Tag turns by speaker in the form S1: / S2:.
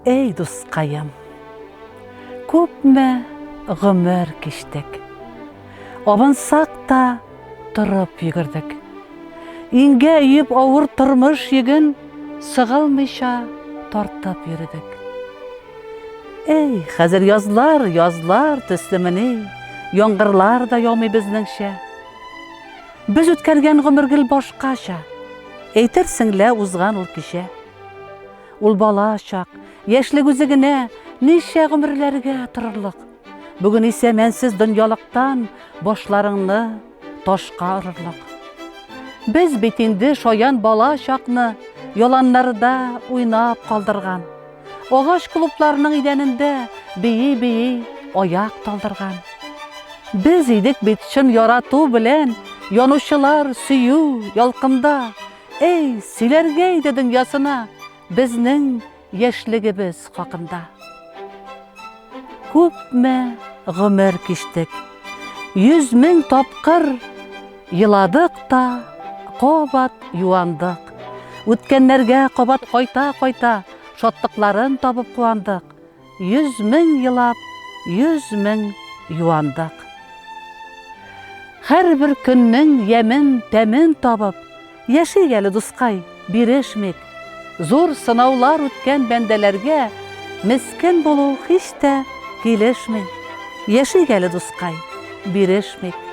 S1: Ey дускайым, күпме гомер кичтек, абынсак та тұрып йөгөрдек. Иңгә үйіп авыр тормыш йөген сыгылмыйча тартып йөрдек. Эй, хәзер язлар төслемени, яңгырлар да яумый безнеңчә. Без үткәргән гомергел башкача, әйтерсеңлә узган ул кичә. Ул бала чак, яшьлек үзе генә ничә гомерләргә торырлык. Бүген исә мәнсез дөньялыктан башларыңны ташка урырлык. Без бит инде шаян бала чакны яланнарда уйнап калдырган. Агач клубларның идәнендә бии аяк талдырган. Без идек бит чын ярату белән янучылар сөю ялкында. Эй, сөйләргә иде дөньясына безнең яшьлегебез хакында. Күпме гомер кичтек, 100 000 тапкыр йыладык та, кабат юандык. Үткәннәргә кабат кайта, шатлыкларын табып куандык. 100 000 йылап, 100 000 юандык. Һәр бер көннең ямен, тәмен табып, яшик әле дускай, бирешмик. Зур сынаулар үткән бәндәләргә мескен булу һич тә килешми. Яшик әле дускай, бирешмик.